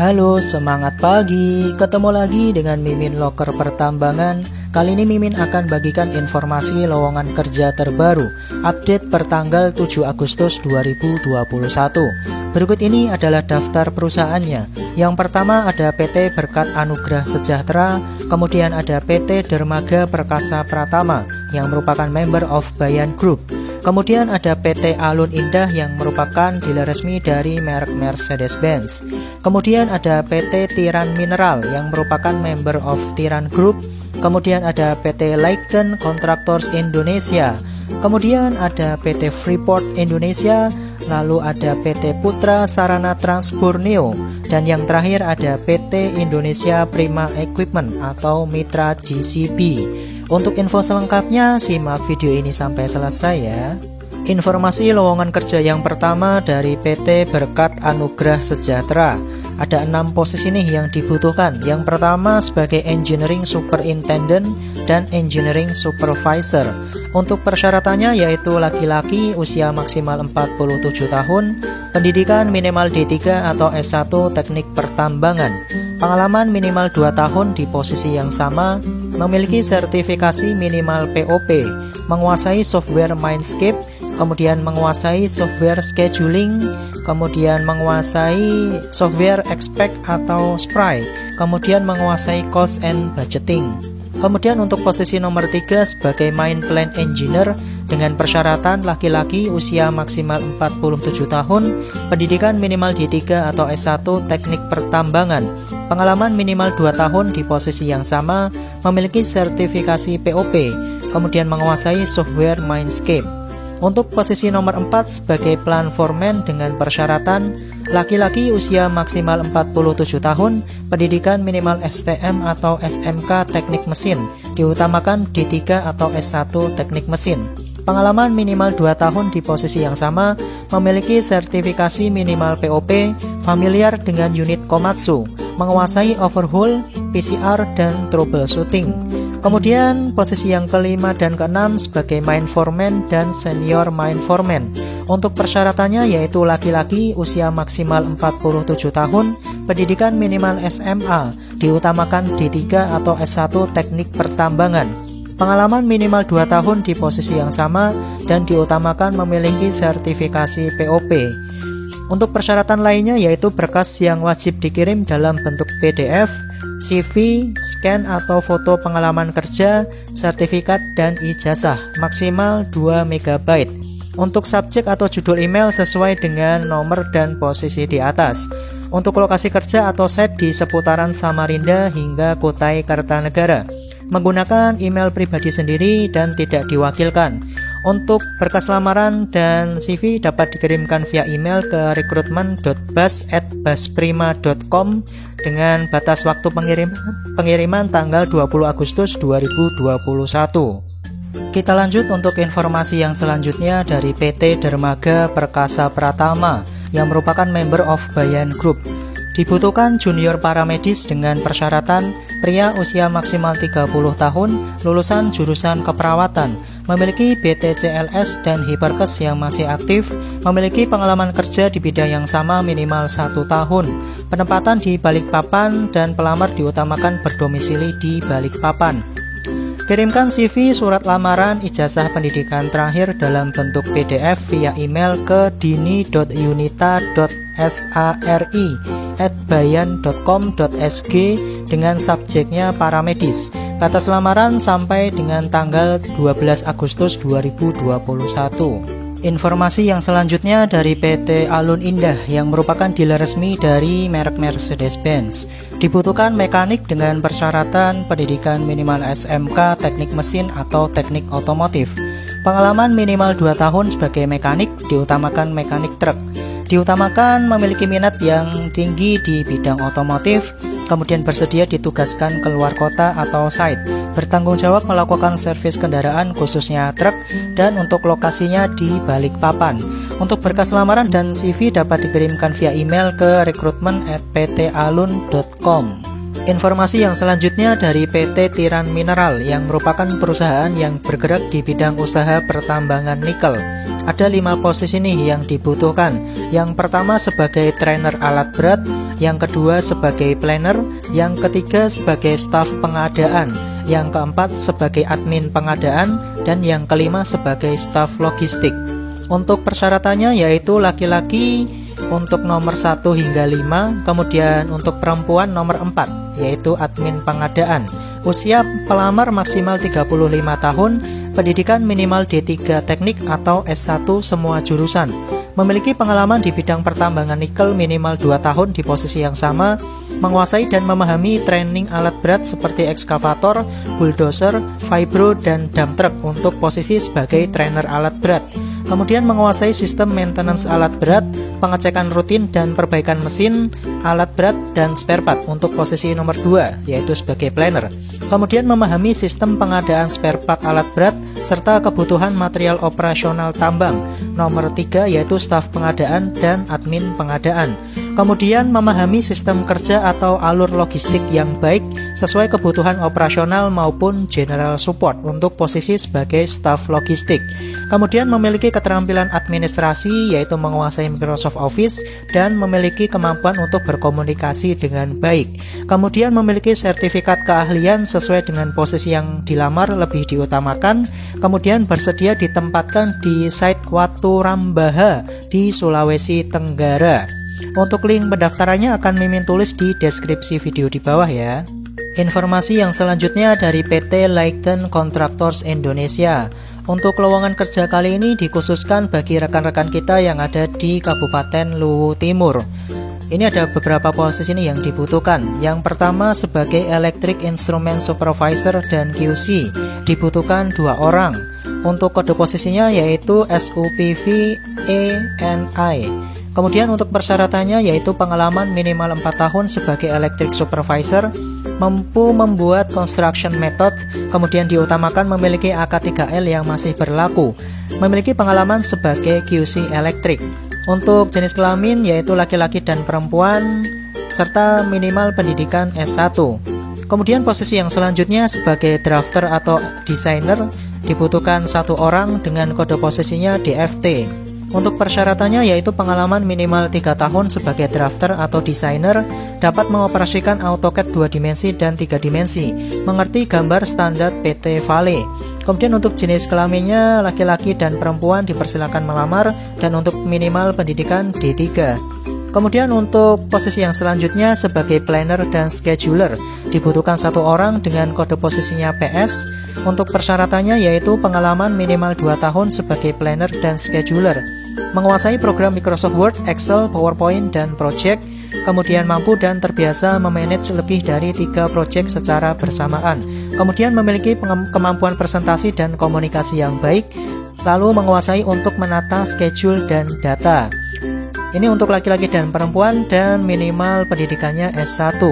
Halo, semangat pagi. Ketemu lagi dengan Mimin Loker Pertambangan. Kali ini Mimin akan bagikan informasi lowongan kerja terbaru, update per tanggal 7 Agustus 2021. Berikut ini adalah daftar perusahaannya. Yang pertama ada PT Berkat Anugrah Sejahtera, kemudian ada PT Dermaga Perkasa Pratama yang merupakan member of Bayan Group. Kemudian ada PT Alun Indah yang merupakan dealer resmi dari merek Mercedes-Benz. Kemudian ada PT Tiran Mineral yang merupakan member of Tiran Group. Kemudian ada PT Leighton Contractors Indonesia. Kemudian ada PT Freeport Indonesia. Lalu ada PT Putra Sarana Trans Borneo. Dan yang terakhir ada PT Indonesia Prima Equipment atau Mitra GCP. Untuk info selengkapnya, simak video ini sampai selesai ya. Informasi lowongan kerja yang pertama dari PT Berkat Anugrah Sejahtera. Ada 6 posisi nih yang dibutuhkan. Yang pertama sebagai Engineering Superintendent dan Engineering Supervisor. Untuk persyaratannya yaitu laki-laki usia maksimal 47 tahun, pendidikan minimal D3 atau S1 teknik pertambangan, pengalaman minimal 2 tahun di posisi yang sama, memiliki sertifikasi minimal POP, menguasai software Mindscape, kemudian menguasai software scheduling, kemudian menguasai software Expect atau Spry, kemudian menguasai cost and budgeting. Kemudian untuk posisi nomor 3 sebagai Main Plant Engineer dengan persyaratan laki-laki usia maksimal 47 tahun, pendidikan minimal D3 atau S1 teknik pertambangan, pengalaman minimal 2 tahun di posisi yang sama, memiliki sertifikasi POP, kemudian menguasai software Mindscape. Untuk posisi nomor 4 sebagai Plant Foreman dengan persyaratan laki-laki usia maksimal 47 tahun, pendidikan minimal STM atau SMK teknik mesin, diutamakan D3 atau S1 teknik mesin. Pengalaman minimal 2 tahun di posisi yang sama, memiliki sertifikasi minimal POP, familiar dengan unit Komatsu, menguasai overhaul, PCR, dan troubleshooting. Kemudian posisi yang kelima dan keenam sebagai Main Foreman dan Senior Main Foreman. Untuk persyaratannya yaitu laki-laki usia maksimal 47 tahun, pendidikan minimal SMA, diutamakan D3 atau S1 teknik pertambangan. Pengalaman minimal 2 tahun di posisi yang sama dan diutamakan memiliki sertifikasi POP. Untuk persyaratan lainnya yaitu berkas yang wajib dikirim dalam bentuk PDF, CV, scan atau foto pengalaman kerja, sertifikat, dan ijazah, maksimal 2 MB. Untuk subjek atau judul email sesuai dengan nomor dan posisi di atas. Untuk lokasi kerja atau site di seputaran Samarinda hingga Kutai Kartanegara. Menggunakan email pribadi sendiri dan tidak diwakilkan. Untuk berkas lamaran dan CV dapat dikirimkan via email ke recruitment.bas@basprima.com dengan batas waktu pengiriman tanggal 20 Agustus 2021. Kita lanjut untuk informasi yang selanjutnya dari PT Dermaga Perkasa Pratama yang merupakan member of Bayan Group. Dibutuhkan junior paramedis dengan persyaratan pria usia maksimal 30 tahun, lulusan jurusan keperawatan, memiliki BTCLS dan Hiperkes yang masih aktif, memiliki pengalaman kerja di bidang yang sama minimal 1 tahun, penempatan di Balikpapan dan pelamar diutamakan berdomisili di Balikpapan. Kirimkan CV, surat lamaran, ijazah pendidikan terakhir dalam bentuk PDF via email ke dini.yunita.sari@bayan.com.sg dengan subjeknya paramedis. Batas lamaran sampai dengan tanggal 12 Agustus 2021. Informasi yang selanjutnya dari PT Alun Indah yang merupakan dealer resmi dari merek Mercedes-Benz. Dibutuhkan mekanik dengan persyaratan pendidikan minimal SMK teknik mesin atau teknik otomotif. Pengalaman minimal 2 tahun sebagai mekanik, diutamakan mekanik truk. Diutamakan memiliki minat yang tinggi di bidang otomotif, kemudian bersedia ditugaskan ke luar kota atau site, bertanggung jawab melakukan servis kendaraan khususnya truk, dan untuk lokasinya di Balikpapan. Untuk berkas lamaran dan CV dapat dikirimkan via email ke recruitment@ptalun.com. Informasi yang selanjutnya dari PT Tiran Mineral yang merupakan perusahaan yang bergerak di bidang usaha pertambangan nikel. Ada 5 posisi nih yang dibutuhkan. Yang pertama sebagai trainer alat berat, yang kedua sebagai planner, yang ketiga sebagai staf pengadaan, yang keempat sebagai admin pengadaan, dan yang kelima sebagai staf logistik. Untuk persyaratannya yaitu laki-laki untuk nomor 1 hingga 5, kemudian untuk perempuan nomor 4 yaitu admin pengadaan. Usia pelamar maksimal 35 tahun, pendidikan minimal D3 teknik atau S1 semua jurusan. Memiliki pengalaman di bidang pertambangan nikel minimal 2 tahun di posisi yang sama, menguasai dan memahami training alat berat seperti ekskavator, bulldozer, vibro, dan dump truck untuk posisi sebagai trainer alat berat. Kemudian menguasai sistem maintenance alat berat, pengecekan rutin dan perbaikan mesin, alat berat, dan spare part untuk posisi nomor 2, yaitu sebagai planner. Kemudian memahami sistem pengadaan spare part alat berat, serta kebutuhan material operasional tambang. Nomor 3, yaitu staf pengadaan dan admin pengadaan. Kemudian memahami sistem kerja atau alur logistik yang baik sesuai kebutuhan operasional maupun general support untuk posisi sebagai staf logistik. Kemudian memiliki keterampilan administrasi yaitu menguasai Microsoft Office dan memiliki kemampuan untuk berkomunikasi dengan baik. Kemudian memiliki sertifikat keahlian sesuai dengan posisi yang dilamar lebih diutamakan. Kemudian bersedia ditempatkan di site Watu Rambaha di Sulawesi Tenggara. Untuk link pendaftarannya akan Mimin tulis di deskripsi video di bawah ya. Informasi yang selanjutnya dari PT Leighton Contractors Indonesia. Untuk lowongan kerja kali ini dikhususkan bagi rekan-rekan kita yang ada di Kabupaten Luwu Timur. Ini ada beberapa posisi nih yang dibutuhkan. Yang pertama sebagai Electric Instrument Supervisor dan QC, dibutuhkan 2 orang. Untuk kode posisinya yaitu SUPV ENI. Kemudian untuk persyaratannya yaitu pengalaman minimal 4 tahun sebagai electric supervisor, mampu membuat construction method, kemudian diutamakan memiliki AK3L yang masih berlaku, memiliki pengalaman sebagai QC elektrik. Untuk jenis kelamin yaitu laki-laki dan perempuan, serta minimal pendidikan S1. Kemudian posisi yang selanjutnya sebagai drafter atau designer, dibutuhkan 1 orang dengan kode posisinya DFT. Untuk persyaratannya yaitu pengalaman minimal 3 tahun sebagai drafter atau desainer, dapat mengoperasikan AutoCAD 2 dimensi dan 3 dimensi, mengerti gambar standar PT Vale. Kemudian untuk jenis kelaminnya laki-laki dan perempuan dipersilakan melamar dan untuk minimal pendidikan D3. Kemudian untuk posisi yang selanjutnya sebagai planner dan scheduler, dibutuhkan 1 orang dengan kode posisinya PS. Untuk persyaratannya yaitu pengalaman minimal 2 tahun sebagai planner dan scheduler, menguasai program Microsoft Word, Excel, PowerPoint, dan Project, kemudian mampu dan terbiasa memanage lebih dari 3 project secara bersamaan, kemudian memiliki kemampuan presentasi dan komunikasi yang baik, lalu menguasai untuk menata schedule dan data. Ini untuk laki-laki dan perempuan dan minimal pendidikannya S1.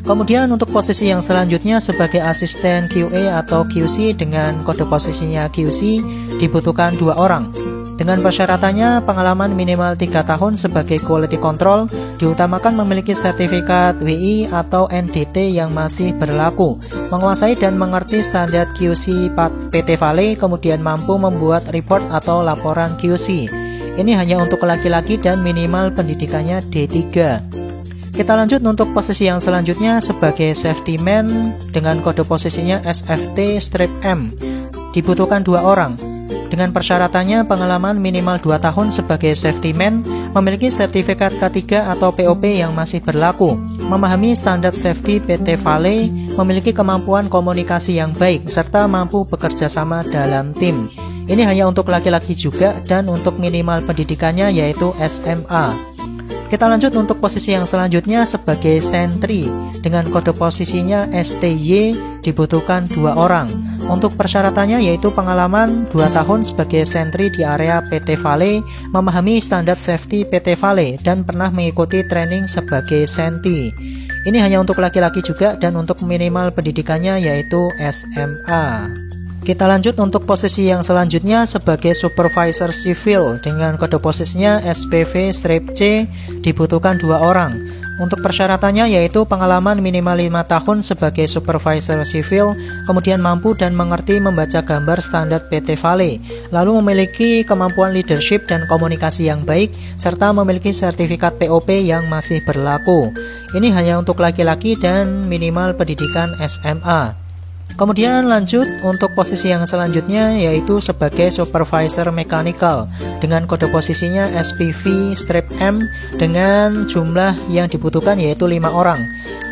Kemudian untuk posisi yang selanjutnya sebagai asisten QA atau QC dengan kode posisinya QC, dibutuhkan 2 orang. Dengan persyaratannya pengalaman minimal 3 tahun sebagai quality control, diutamakan memiliki sertifikat WI atau NDT yang masih berlaku, menguasai dan mengerti standar QC PT Vale, kemudian mampu membuat report atau laporan QC. Ini hanya untuk laki-laki dan minimal pendidikannya D3. Kita lanjut untuk posisi yang selanjutnya sebagai safety man dengan kode posisinya SFT-M. Dibutuhkan 2 orang. Dengan persyaratannya pengalaman minimal 2 tahun sebagai safety man, memiliki sertifikat K3 atau POP yang masih berlaku, memahami standar safety PT Vale, memiliki kemampuan komunikasi yang baik, serta mampu bekerja sama dalam tim. Ini hanya untuk laki-laki juga dan untuk minimal pendidikannya yaitu SMA. Kita lanjut untuk posisi yang selanjutnya sebagai sentry dengan kode posisinya STY, dibutuhkan 2 orang. Untuk persyaratannya yaitu pengalaman 2 tahun sebagai sentry di area PT Vale, memahami standar safety PT Vale dan pernah mengikuti training sebagai sentry. Ini hanya untuk laki-laki juga dan untuk minimal pendidikannya yaitu SMA. Kita lanjut untuk posisi yang selanjutnya sebagai supervisor sivil dengan kode posisinya SPV-C, dibutuhkan 2 orang. Untuk persyaratannya yaitu pengalaman minimal 5 tahun sebagai supervisor sivil, kemudian mampu dan mengerti membaca gambar standar PT Vale, lalu memiliki kemampuan leadership dan komunikasi yang baik, serta memiliki sertifikat POP yang masih berlaku. Ini hanya untuk laki-laki dan minimal pendidikan SMA. Kemudian lanjut untuk posisi yang selanjutnya yaitu sebagai supervisor mechanical dengan kode posisinya SPV-M dengan jumlah yang dibutuhkan yaitu 5 orang.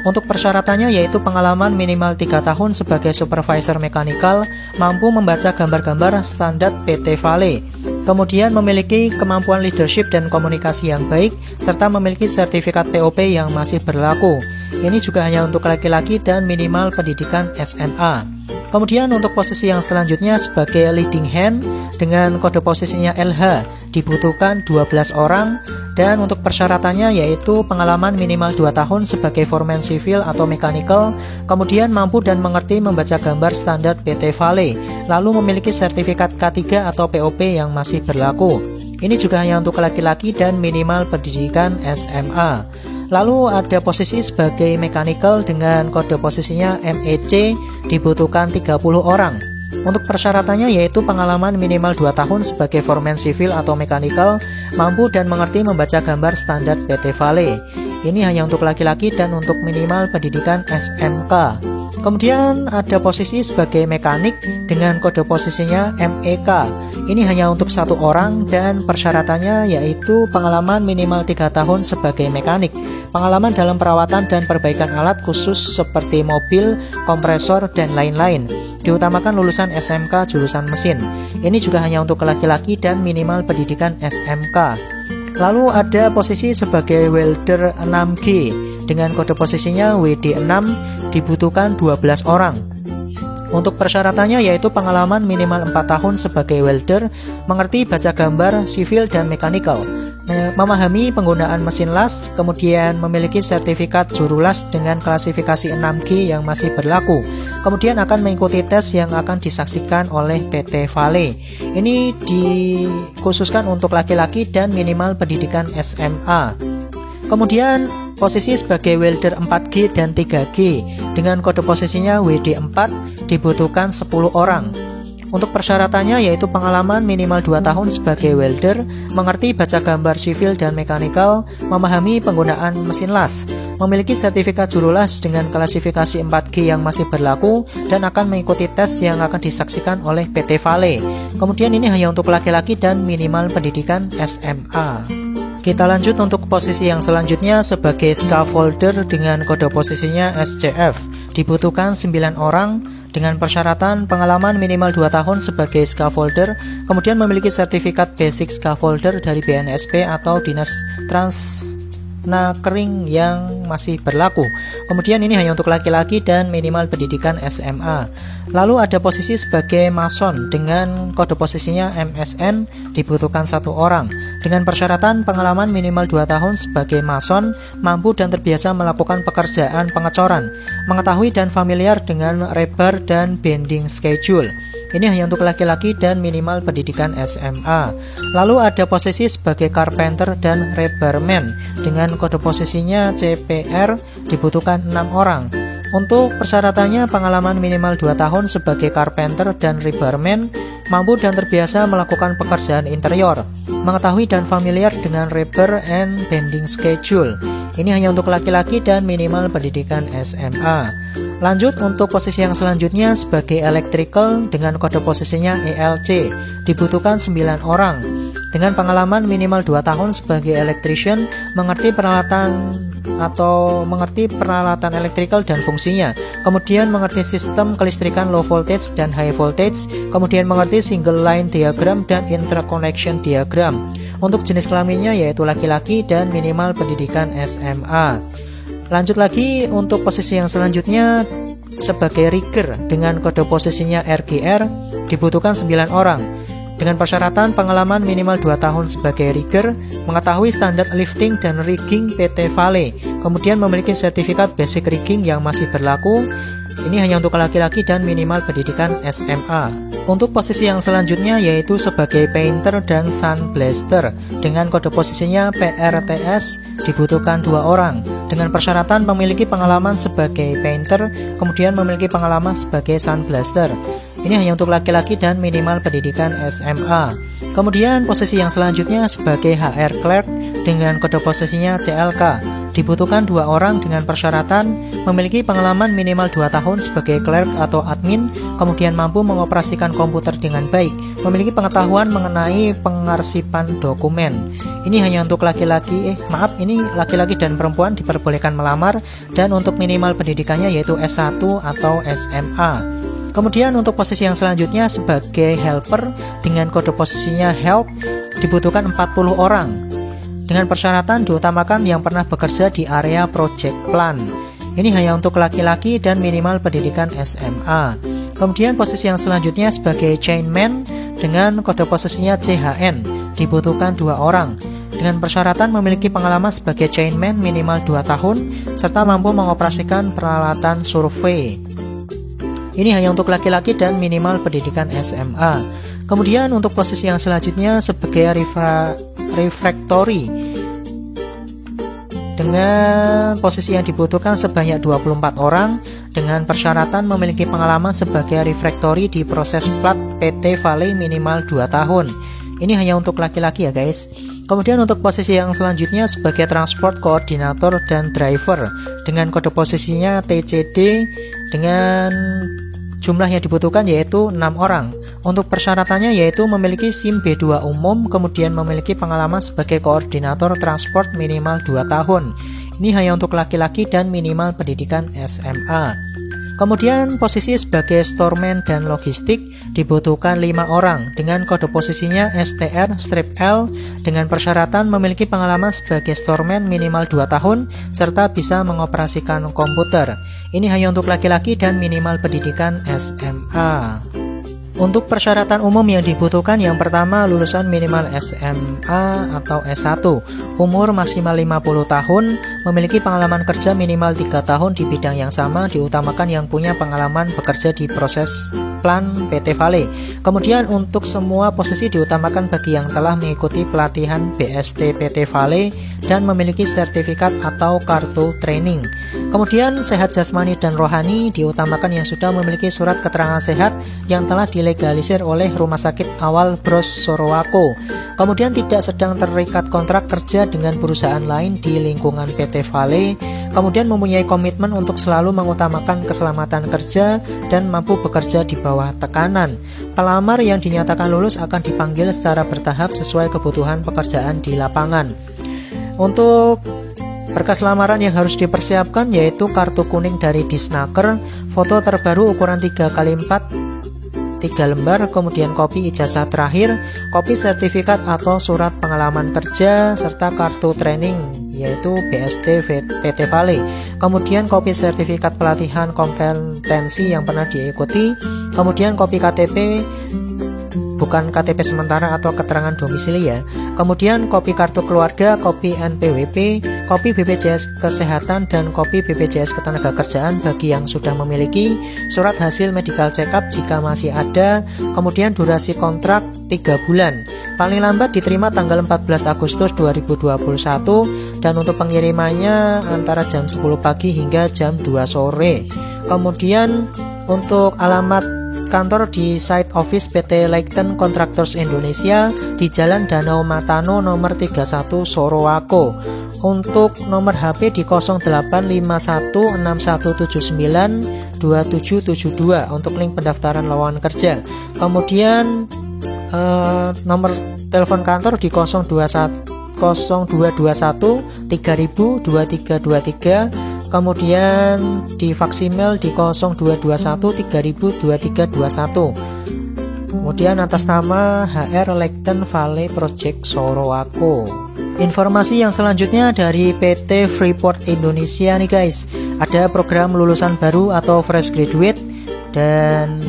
Untuk persyaratannya yaitu pengalaman minimal 3 tahun sebagai supervisor mechanical, mampu membaca gambar-gambar standar PT Vale, kemudian memiliki kemampuan leadership dan komunikasi yang baik, serta memiliki sertifikat POP yang masih berlaku. Ini juga hanya untuk laki-laki dan minimal pendidikan SMA. Kemudian untuk posisi yang selanjutnya sebagai leading hand dengan kode posisinya LH dibutuhkan 12 orang, dan untuk persyaratannya yaitu pengalaman minimal 2 tahun sebagai foreman sivil atau mechanical, kemudian mampu dan mengerti membaca gambar standar PT Vale, lalu memiliki sertifikat K3 atau POP yang masih berlaku. Ini juga hanya untuk laki-laki dan minimal pendidikan SMA. Lalu ada posisi sebagai mechanical dengan kode posisinya MEC dibutuhkan 30 orang. Untuk persyaratannya yaitu pengalaman minimal 2 tahun sebagai foreman sivil atau mechanical, mampu dan mengerti membaca gambar standar PT Vale. Ini hanya untuk laki-laki dan untuk minimal pendidikan SMK. Kemudian ada posisi sebagai mekanik dengan kode posisinya MEK. Ini hanya untuk 1 orang dan persyaratannya yaitu pengalaman minimal 3 tahun sebagai mekanik, pengalaman dalam perawatan dan perbaikan alat khusus seperti mobil, kompresor, dan lain-lain. Diutamakan lulusan SMK jurusan mesin. Ini juga hanya untuk laki-laki dan minimal pendidikan SMK. Lalu ada posisi sebagai welder 6G dengan kode posisinya WD6 dibutuhkan 12 orang. Untuk persyaratannya yaitu pengalaman minimal 4 tahun sebagai welder, mengerti baca gambar sivil dan mechanical, memahami penggunaan mesin las, kemudian memiliki sertifikat juru las dengan klasifikasi 6G yang masih berlaku, kemudian akan mengikuti tes yang akan disaksikan oleh PT Vale. Ini dikhususkan untuk laki-laki dan minimal pendidikan SMA. Kemudian posisi sebagai welder 4G dan 3G dengan kode posisinya WD4 dibutuhkan 10 orang. Untuk persyaratannya yaitu pengalaman minimal 2 tahun sebagai welder, mengerti baca gambar sivil dan mechanical, memahami penggunaan mesin las, memiliki sertifikat juru las dengan klasifikasi 4G yang masih berlaku, dan akan mengikuti tes yang akan disaksikan oleh PT Vale. Kemudian ini hanya untuk laki-laki dan minimal pendidikan SMA. Kita lanjut untuk posisi yang selanjutnya sebagai scaffolder dengan kode posisinya SCF. Dibutuhkan 9 orang dengan persyaratan pengalaman minimal 2 tahun sebagai scaffolder, kemudian memiliki sertifikat basic scaffolder dari BNSP atau Dinas Transnakering yang masih berlaku. Kemudian ini hanya untuk laki-laki dan minimal pendidikan SMA. Lalu ada posisi sebagai mason dengan kode posisinya MSN dibutuhkan 1 orang. Dengan persyaratan pengalaman minimal 2 tahun sebagai mason, mampu dan terbiasa melakukan pekerjaan pengecoran, mengetahui dan familiar dengan rebar dan bending schedule. Ini hanya untuk laki-laki dan minimal pendidikan SMA. Lalu ada posisi sebagai carpenter dan rebarman dengan kode posisinya CPR dibutuhkan 6 orang. Untuk persyaratannya pengalaman minimal 2 tahun sebagai carpenter dan rebarman, mampu dan terbiasa melakukan pekerjaan interior, mengetahui dan familiar dengan rebar and bending schedule. Ini hanya untuk laki-laki dan minimal pendidikan SMA. Lanjut untuk posisi yang selanjutnya sebagai electrical dengan kode posisinya ELC, dibutuhkan 9 orang. Dengan pengalaman minimal 2 tahun sebagai electrician, mengerti peralatan electrical dan fungsinya, kemudian mengerti sistem kelistrikan low voltage dan high voltage, kemudian mengerti single line diagram dan interconnection diagram. Untuk jenis kelaminnya yaitu laki-laki dan minimal pendidikan SMA. Lanjut lagi untuk posisi yang selanjutnya sebagai rigger dengan kode posisinya RGR, dibutuhkan 9 orang. Dengan persyaratan pengalaman minimal 2 tahun sebagai rigger, mengetahui standar lifting dan rigging PT Vale, kemudian memiliki sertifikat basic rigging yang masih berlaku. Ini hanya untuk laki-laki dan minimal pendidikan SMA. Untuk posisi yang selanjutnya yaitu sebagai painter dan sandblaster. Dengan kode posisinya PRTS dibutuhkan 2 orang dengan persyaratan memiliki pengalaman sebagai painter, kemudian memiliki pengalaman sebagai sandblaster. Ini hanya untuk laki-laki dan minimal pendidikan SMA. Kemudian posisi yang selanjutnya sebagai HR clerk dengan kode posisinya CLK. Dibutuhkan 2 orang dengan persyaratan memiliki pengalaman minimal 2 tahun sebagai clerk atau admin, kemudian mampu mengoperasikan komputer dengan baik, memiliki pengetahuan mengenai pengarsipan dokumen. Ini hanya untuk laki-laki, ini laki-laki dan perempuan diperbolehkan melamar, dan untuk minimal pendidikannya yaitu S1 atau SMA. Kemudian untuk posisi yang selanjutnya sebagai helper dengan kode posisinya help dibutuhkan 40 orang. Dengan persyaratan diutamakan yang pernah bekerja di area project plan. Ini hanya untuk laki-laki dan minimal pendidikan SMA. Kemudian posisi yang selanjutnya sebagai chainman dengan kode posisinya CHN dibutuhkan 2 orang. Dengan persyaratan memiliki pengalaman sebagai chainman minimal 2 tahun serta mampu mengoperasikan peralatan survei. Ini hanya untuk laki-laki dan minimal pendidikan SMA. Kemudian untuk posisi yang selanjutnya sebagai refractory dengan posisi yang dibutuhkan sebanyak 24 orang dengan persyaratan memiliki pengalaman sebagai refractory di proses plat PT Vale minimal 2 tahun. Ini hanya untuk laki-laki ya guys. Kemudian untuk posisi yang selanjutnya sebagai transport koordinator dan driver dengan kode posisinya TCD dengan jumlah yang dibutuhkan yaitu 6 orang. Untuk persyaratannya yaitu memiliki SIM B2 umum, kemudian memiliki pengalaman sebagai koordinator transport minimal 2 tahun. Ini hanya untuk laki-laki dan minimal pendidikan SMA. Kemudian posisi sebagai storeman dan logistik dibutuhkan 5 orang dengan kode posisinya STR-L dengan persyaratan memiliki pengalaman sebagai storeman minimal 2 tahun serta bisa mengoperasikan komputer. Ini hanya untuk laki-laki dan minimal pendidikan SMA. Untuk persyaratan umum yang dibutuhkan yang pertama lulusan minimal SMA atau S1, umur maksimal 50 tahun, memiliki pengalaman kerja minimal 3 tahun di bidang yang sama, diutamakan yang punya pengalaman bekerja di proses plan PT Vale. Kemudian untuk semua posisi diutamakan bagi yang telah mengikuti pelatihan BST PT Vale dan memiliki sertifikat atau kartu training. Kemudian sehat jasmani dan rohani diutamakan yang sudah memiliki surat keterangan sehat yang telah dilegalisir oleh Rumah Sakit Awal Bros Sorowako. Kemudian tidak sedang terikat kontrak kerja dengan perusahaan lain di lingkungan PT Vale. Kemudian mempunyai komitmen untuk selalu mengutamakan keselamatan kerja dan mampu bekerja di bawah tekanan. Pelamar yang dinyatakan lulus akan dipanggil secara bertahap sesuai kebutuhan pekerjaan di lapangan. Untuk berkas lamaran yang harus dipersiapkan yaitu kartu kuning dari Disnaker, foto terbaru ukuran 3x4 3 lembar, kemudian kopi ijazah terakhir, kopi sertifikat atau surat pengalaman kerja, serta kartu training yaitu BST PT Vale. Kemudian kopi sertifikat pelatihan kompetensi yang pernah diikuti, kemudian kopi KTP, bukan KTP sementara atau keterangan domisili ya. Kemudian kopi kartu keluarga, kopi NPWP, kopi BPJS Kesehatan dan kopi BPJS Ketenagakerjaan bagi yang sudah memiliki, surat hasil medical check up jika masih ada, kemudian durasi kontrak 3 bulan. Paling lambat diterima tanggal 14 Agustus 2021 dan untuk pengirimannya antara jam 10 pagi hingga jam 2 sore. Kemudian untuk alamat kantor di site office PT Leighton Contractors Indonesia di Jalan Danau Matano nomor 31 Sorowako. Untuk nomor HP di 085161792772 untuk link pendaftaran lowongan kerja. Kemudian nomor telepon kantor di 0221 3000 2323, kemudian di fax email di 0221 3000 2321. Kemudian atas nama HR Leighton Vale Project Sorowako. Informasi yang selanjutnya dari PT Freeport Indonesia nih guys. Ada program lulusan baru atau fresh graduate, dan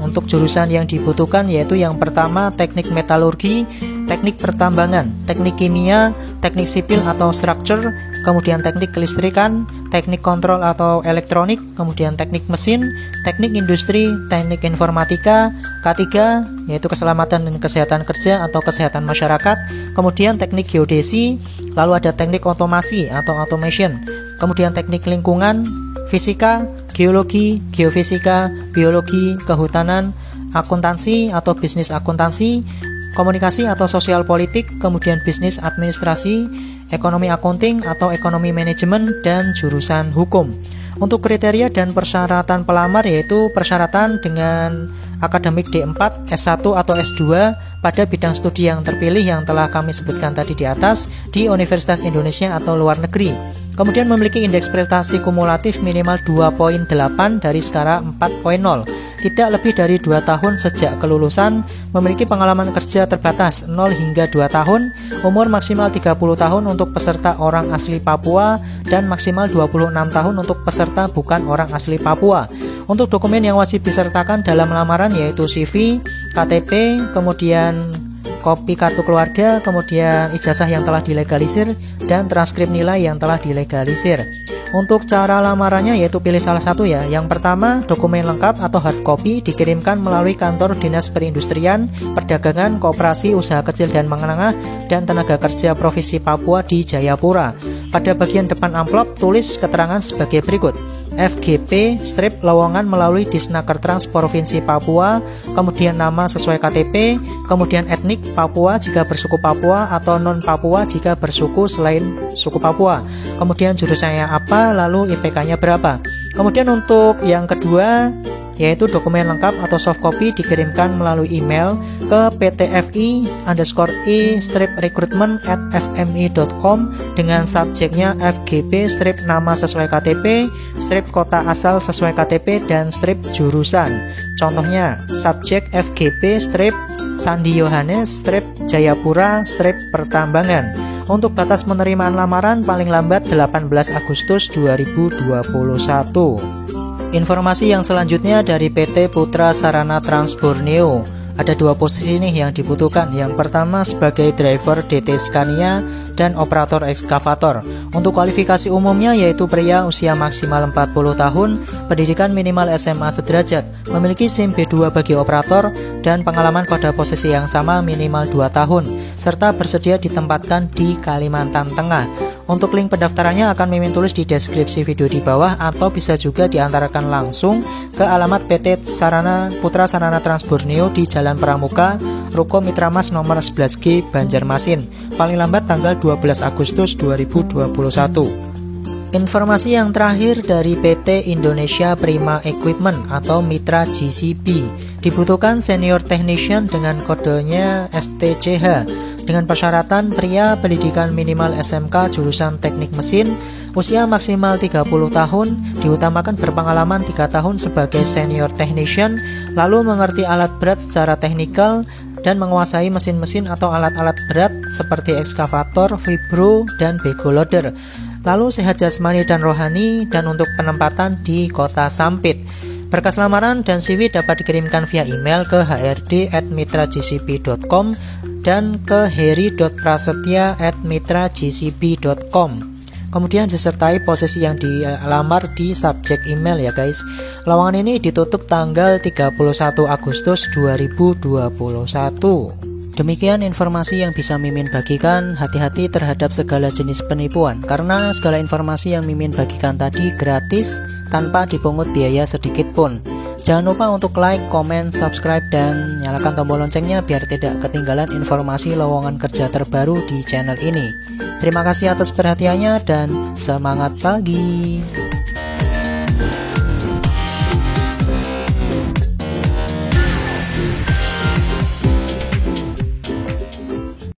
untuk jurusan yang dibutuhkan yaitu yang pertama teknik metalurgi, teknik pertambangan, teknik kimia, teknik sipil atau structure, kemudian teknik kelistrikan, teknik kontrol atau elektronik, kemudian teknik mesin, teknik industri, teknik informatika, K3 yaitu keselamatan dan kesehatan kerja atau kesehatan masyarakat, kemudian teknik geodesi, lalu ada teknik otomasi atau automation, kemudian teknik lingkungan, fisika, geologi, geofisika, biologi, kehutanan, akuntansi atau bisnis akuntansi, komunikasi atau sosial politik, kemudian bisnis administrasi, ekonomi akunting atau ekonomi manajemen, dan jurusan hukum. Untuk kriteria dan persyaratan pelamar yaitu persyaratan dengan akademik D4, S1 atau S2 pada bidang studi yang terpilih yang telah kami sebutkan tadi di atas di Universitas Indonesia atau luar negeri. Kemudian memiliki indeks prestasi kumulatif minimal 2.8 dari skala 4.0. Tidak lebih dari 2 tahun sejak kelulusan, memiliki pengalaman kerja terbatas 0 hingga 2 tahun, umur maksimal 30 tahun untuk peserta orang asli Papua, dan maksimal 26 tahun untuk peserta bukan orang asli Papua. Untuk dokumen yang wajib disertakan dalam lamaran yaitu CV, KTP, kemudian kopi kartu keluarga, kemudian ijazah yang telah dilegalisir, dan transkrip nilai yang telah dilegalisir. Untuk cara lamarannya yaitu pilih salah satu ya. Yang pertama, dokumen lengkap atau hard copy dikirimkan melalui kantor Dinas Perindustrian, Perdagangan, Koperasi, Usaha Kecil dan Menengah, dan Tenaga Kerja Provinsi Papua di Jayapura. Pada bagian depan amplop tulis keterangan sebagai berikut: FGP strip lowongan melalui Disnaker Trans Provinsi Papua, kemudian nama sesuai KTP, kemudian etnik Papua jika bersuku Papua atau non Papua jika bersuku selain suku Papua, kemudian jurusannya apa, lalu IPK-nya berapa. Kemudian untuk yang kedua yaitu dokumen lengkap atau soft copy dikirimkan melalui email ke ptfi_recruitment@fmi.com dengan subjeknya FGP strip nama sesuai KTP, strip kota asal sesuai KTP, dan strip jurusan. Contohnya subjek FGP strip Sandi Yohanes strip Jayapura strip Pertambangan. Untuk batas penerimaan lamaran paling lambat 18 Agustus 2021. Informasi yang selanjutnya dari PT Putra Sarana Trans Borneo. Ada 2 posisi nih yang dibutuhkan. Yang pertama sebagai driver DT Scania dan operator ekskavator. Untuk kualifikasi umumnya yaitu pria usia maksimal 40 tahun, pendidikan minimal SMA sederajat, memiliki SIM B2 bagi operator, dan pengalaman pada posisi yang sama minimal 2 tahun, serta bersedia ditempatkan di Kalimantan Tengah. Untuk link pendaftarannya akan Mimin tulis di deskripsi video di bawah, atau bisa juga diantarkan langsung ke alamat PT Putra Sarana Trans Borneo di Jalan Pramuka, Ruko Mitramas nomor 11G, Banjarmasin, paling lambat tanggal 12 Agustus 2021. Informasi yang terakhir dari PT Indonesia Prima Equipment atau Mitra GCB. Dibutuhkan senior technician dengan kodenya STCH dengan persyaratan pria pendidikan minimal SMK jurusan teknik mesin, usia maksimal 30 tahun, diutamakan berpengalaman 3 tahun sebagai senior technician, lalu mengerti alat berat secara teknikal dan menguasai mesin-mesin atau alat-alat berat seperti ekskavator, vibro, dan bego loader. Lalu sehat jasmani dan rohani, dan untuk penempatan di Kota Sampit. Berkas lamaran dan CV dapat dikirimkan via email ke hrd@mitragcp.com dan ke heri.prasetya@mitragcp.com. Kemudian disertai posisi yang dilamar di subjek email ya guys. Lowongan ini ditutup tanggal 31 Agustus 2021. Demikian informasi yang bisa Mimin bagikan. Hati-hati terhadap segala jenis penipuan, karena segala informasi yang Mimin bagikan tadi gratis tanpa dipungut biaya sedikit pun. Jangan lupa untuk like, komen, subscribe, dan nyalakan tombol loncengnya biar tidak ketinggalan informasi lowongan kerja terbaru di channel ini. Terima kasih atas perhatiannya dan semangat pagi.